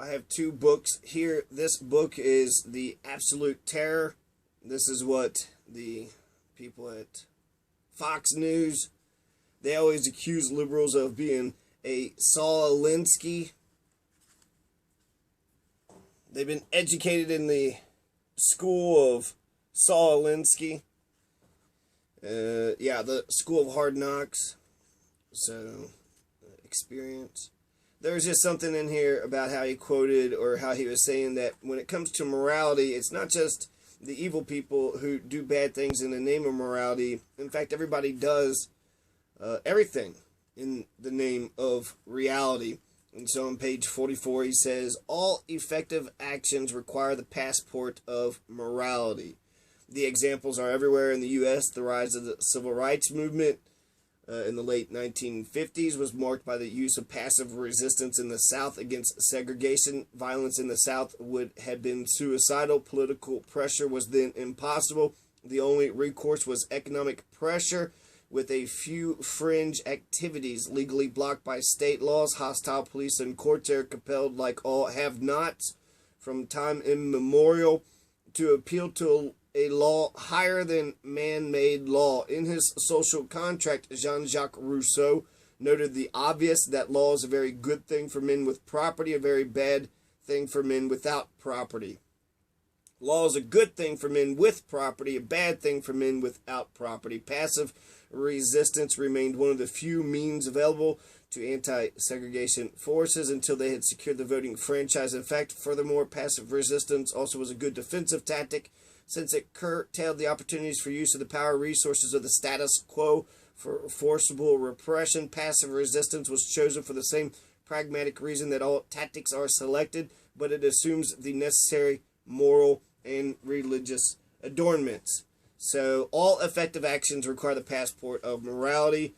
I have two books here. This book is The Absolute Terror. This is what the people at Fox News, they always accuse liberals of being a Saul Alinsky. They've been educated in the school of Saul Alinsky. The school of hard knocks. So, experience. There's just something in here about how he quoted, or how he was saying that when it comes to morality, it's not just the evil people who do bad things in the name of morality. In fact, everybody does everything in the name of reality. And so on page 44, he says, all effective actions require the passport of morality. The examples are everywhere in the U.S. The rise of the civil rights movement in the late 1950s was marked by the use of passive resistance in the South against segregation. Violence in the South would have been suicidal. Political pressure was then impossible. The only recourse was economic pressure, with a few fringe activities legally blocked by state laws. Hostile police and courts are compelled, like all have-nots, from time immemorial, to appeal to a law higher than man-made law. In his social contract, Jean-Jacques Rousseau noted the obvious, that law is a very good thing for men with property, a very bad thing for men without property. Law is a good thing for men with property, a bad thing for men without property. Passive resistance remained one of the few means available to anti-segregation forces until they had secured the voting franchise. In fact, furthermore, passive resistance also was a good defensive tactic, since it curtailed the opportunities for use of the power resources of the status quo for forcible repression. Passive resistance was chosen for the same pragmatic reason that all tactics are selected, but it assumes the necessary moral and religious adornments. So all effective actions require the passport of morality.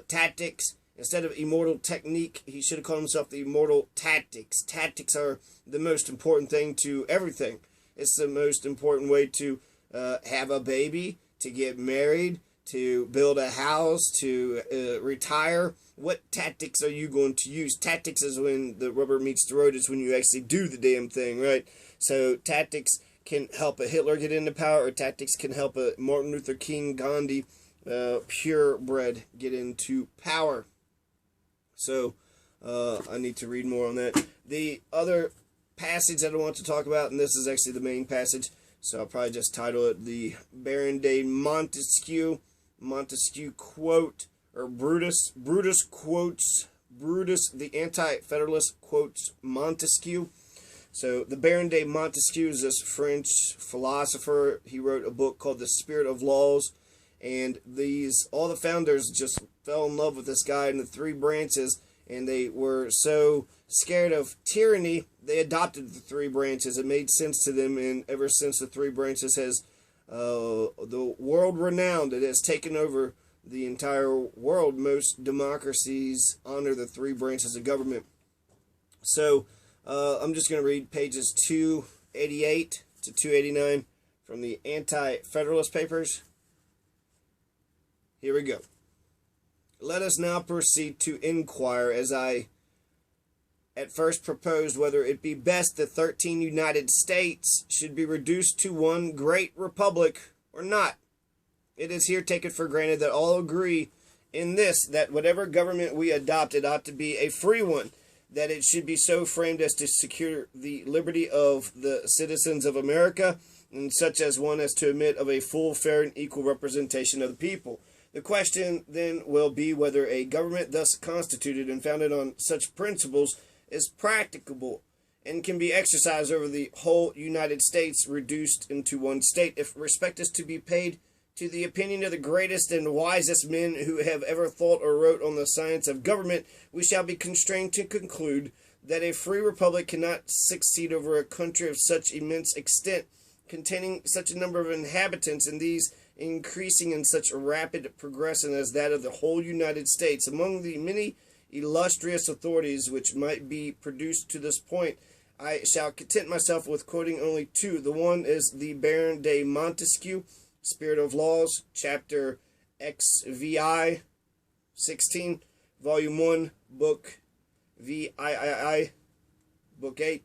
Tactics, instead of immortal technique, he should have called himself the immortal tactics. Tactics are the most important thing to everything. It's the most important way to have a baby, to get married, to build a house, to retire. What tactics are you going to use? Tactics is when the rubber meets the road. It's when you actually do the damn thing, right? So tactics can help a Hitler get into power, or tactics can help a Martin Luther King, Gandhi, purebred get into power. So I need to read more on that. The other passage that I want to talk about, and this is actually the main passage, so I'll probably just title it the Baron de Montesquieu quote, or Brutus quotes, Brutus the Anti-Federalist quotes Montesquieu. So the Baron de Montesquieu is this French philosopher. He wrote a book called The Spirit of Laws, and all the founders just fell in love with this guy in the three branches, and they were so scared of tyranny, they adopted the three branches. It made sense to them, and ever since the three branches has the world renowned, it has taken over the entire world. Most democracies honor the three branches of government. So I'm just going to read pages 288 to 289 from the Anti-Federalist papers. Here we go. Let us now proceed to inquire, as I at first proposed, whether it be best the 13 United States should be reduced to one great republic or not. It is here taken for granted that all agree in this, that whatever government we adopt, it ought to be a free one, that it should be so framed as to secure the liberty of the citizens of America, and such as one as to admit of a full, fair, and equal representation of the people. The question then will be whether a government thus constituted and founded on such principles is practicable and can be exercised over the whole United States, reduced into one state. If respect is to be paid to the opinion of the greatest and wisest men who have ever thought or wrote on the science of government, we shall be constrained to conclude that a free republic cannot succeed over a country of such immense extent, containing such a number of inhabitants, and these increasing in such rapid progression as that of the whole United States. Among the many illustrious authorities which might be produced to this point, I shall content myself with quoting only two. The one is the Baron de Montesquieu, Spirit of Laws, chapter XVI, 16, volume 1, book VIII, Book 8.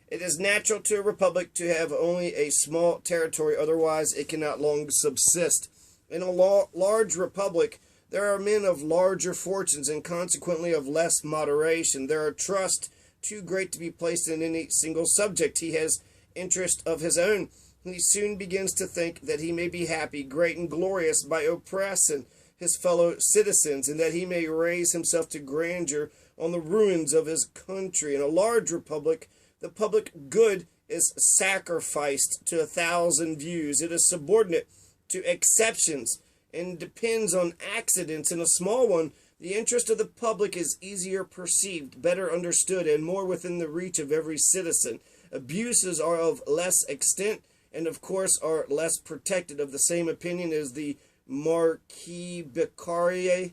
It is natural to a republic to have only a small territory, otherwise it cannot long subsist. In a large republic, there are men of larger fortunes and consequently of less moderation. There are trusts too great to be placed in any single subject. He has interest of his own. He soon begins to think that he may be happy, great, and glorious by oppressing his fellow citizens, and that he may raise himself to grandeur on the ruins of his country. In a large republic, the public good is sacrificed to 1,000 views. It is subordinate to exceptions and depends on accidents. In a small one, the interest of the public is easier perceived, better understood, and more within the reach of every citizen. Abuses are of less extent, and of course are less protected. Of the same opinion is the Marquis Beccaria.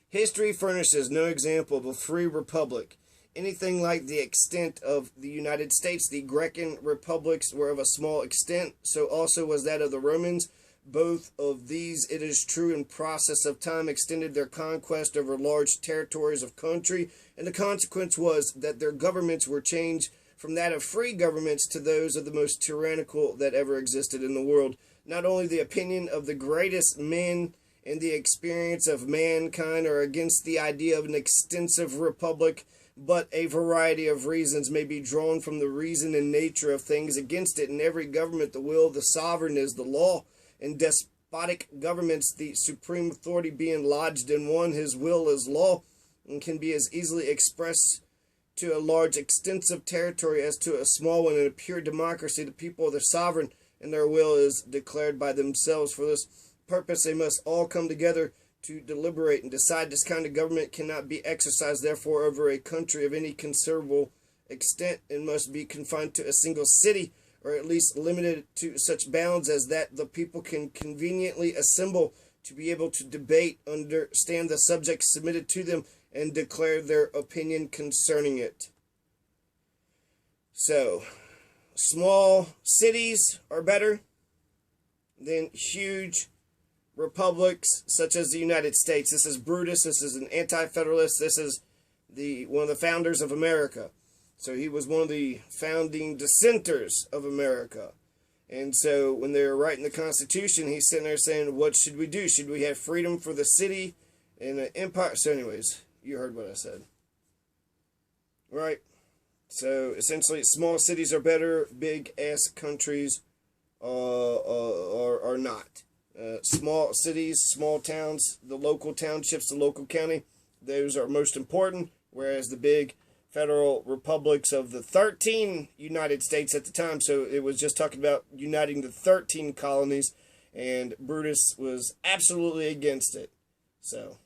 History furnishes no example of a free republic, anything like the extent of the United States. The Grecian republics were of a small extent, so also was that of the Romans. Both of these, it is true, in process of time extended their conquest over large territories of country, and the consequence was that their governments were changed from that of free governments to those of the most tyrannical that ever existed in the world. Not only the opinion of the greatest men and the experience of mankind are against the idea of an extensive republic, but a variety of reasons may be drawn from the reason and nature of things against it. In every government, the will of the sovereign is the law. In despotic governments, the supreme authority being lodged in one, his will is law, and can be as easily expressed to a large, extensive territory as to a small one. In a pure democracy, the people are the sovereign, and their will is declared by themselves. For this purpose, they must all come together to deliberate and decide. This kind of government cannot be exercised, therefore, over a country of any considerable extent, and must be confined to a single city, or at least limited to such bounds as that the people can conveniently assemble to be able to debate, understand the subject submitted to them, and declare their opinion concerning it. So, small cities are better than huge republics such as the United States. This is Brutus. This is an anti-federalist. This is one of the founders of America. So he was one of the founding dissenters of America. And so when they were writing the Constitution, he's sitting there saying, what should we do? Should we have freedom for the city and the empire? So anyways, you heard what I said. Right? So essentially, small cities are better, big-ass countries are not. Small cities, small towns, the local townships, the local county, those are most important, whereas the big federal republics of the 13 United States at the time, so it was just talking about uniting the 13 colonies, and Brutus was absolutely against it. So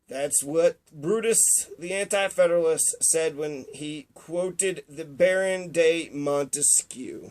that's what Brutus, the Anti-Federalist, said when he quoted the Baron de Montesquieu.